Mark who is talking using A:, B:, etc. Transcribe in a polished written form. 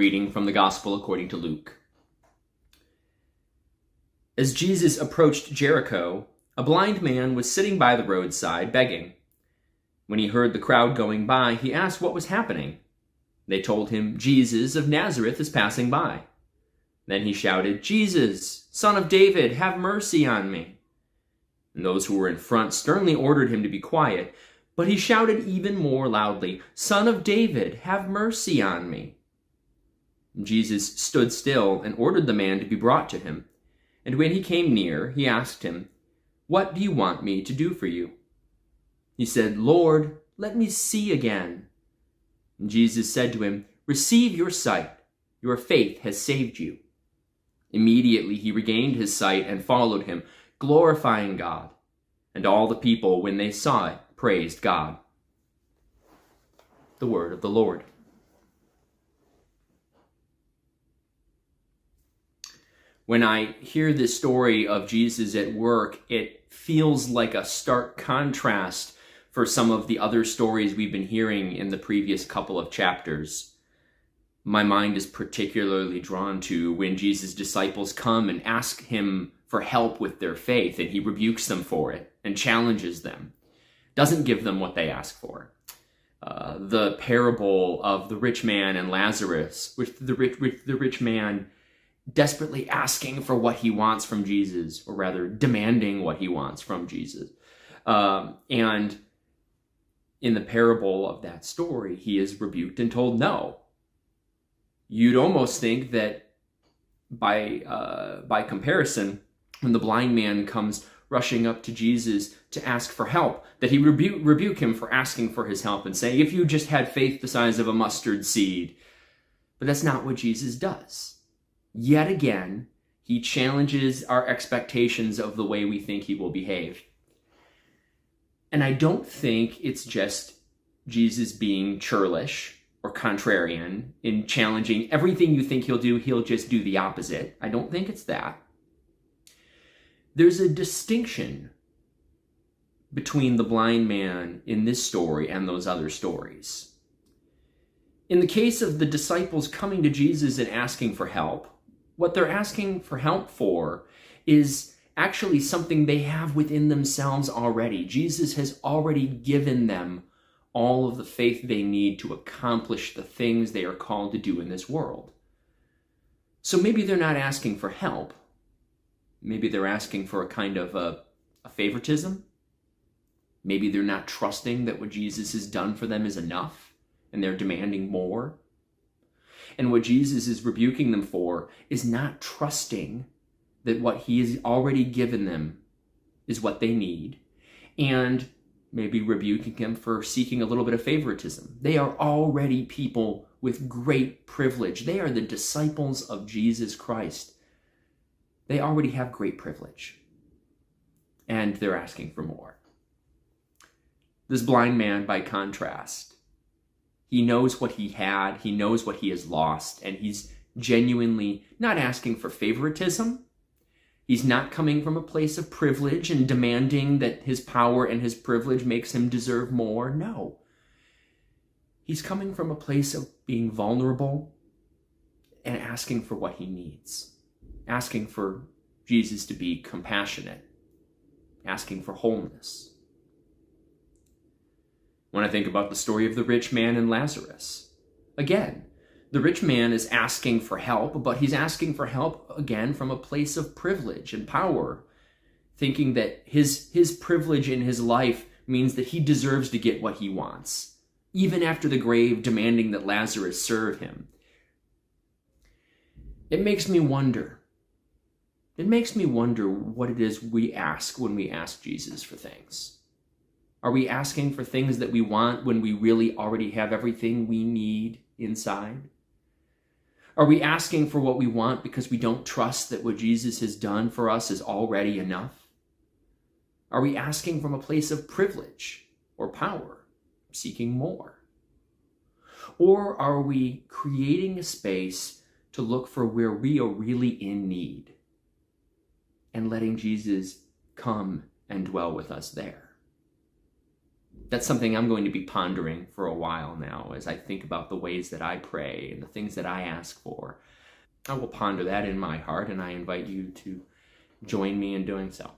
A: Reading from the Gospel according to Luke. As Jesus approached Jericho, a blind man was sitting by the roadside begging. When he heard the crowd going by, he asked what was happening. They told him, "Jesus of Nazareth is passing by." Then he shouted, "Jesus, Son of David, have mercy on me." And those who were in front sternly ordered him to be quiet, but he shouted even more loudly, "Son of David, have mercy on me." Jesus stood still and ordered the man to be brought to him. And when he came near, he asked him, "What do you want me to do for you?" He said, "Lord, let me see again." And Jesus said to him, "Receive your sight. Your faith has saved you." Immediately he regained his sight and followed him, glorifying God. And all the people, when they saw it, praised God. The word of the Lord. When I hear this story of Jesus at work, it feels like a stark contrast for some of the other stories we've been hearing in the previous couple of chapters. My mind is particularly drawn to when Jesus' disciples come and ask him for help with their faith, and he rebukes them for it and challenges them, doesn't give them what they ask for. The parable of the rich man and Lazarus, with the rich man desperately asking for what he wants from Jesus, or rather demanding what he wants from Jesus. And in the parable of that story, he is rebuked and told no. You'd almost think that by comparison, when the blind man comes rushing up to Jesus to ask for help, that he rebuke him for asking for his help and saying, "If you just had faith the size of a mustard seed." But that's not what Jesus does. Yet again, he challenges our expectations of the way we think he will behave. And I don't think it's just Jesus being churlish or contrarian in challenging everything you think he'll do, he'll just do the opposite. I don't think it's that. There's a distinction between the blind man in this story and those other stories. In the case of the disciples coming to Jesus and asking for help, what they're asking for help for is actually something they have within themselves already. Jesus has already given them all of the faith they need to accomplish the things they are called to do in this world. So maybe they're not asking for help. Maybe they're asking for a kind of a favoritism. Maybe they're not trusting that what Jesus has done for them is enough, and they're demanding more. And what Jesus is rebuking them for is not trusting that what he has already given them is what they need, and maybe rebuking them for seeking a little bit of favoritism. They are already people with great privilege. They are the disciples of Jesus Christ. They already have great privilege, and they're asking for more. This blind man, by contrast, he knows what he had, he knows what he has lost, and he's genuinely not asking for favoritism. He's not coming from a place of privilege and demanding that his power and his privilege makes him deserve more. No. He's coming from a place of being vulnerable and asking for what he needs. Asking for Jesus to be compassionate. Asking for wholeness. When I think about the story of the rich man and Lazarus, again, the rich man is asking for help, but he's asking for help again from a place of privilege and power, thinking that his privilege in his life means that he deserves to get what he wants, even after the grave demanding that Lazarus serve him. It makes me wonder what it is we ask when we ask Jesus for things. Are we asking for things that we want when we really already have everything we need inside? Are we asking for what we want because we don't trust that what Jesus has done for us is already enough? Are we asking from a place of privilege or power, seeking more? Or are we creating a space to look for where we are really in need and letting Jesus come and dwell with us there? that's something I'm going to be pondering for a while now as I think about the ways that I pray and the things that I ask for. I will ponder that in my heart, and I invite you to join me in doing so.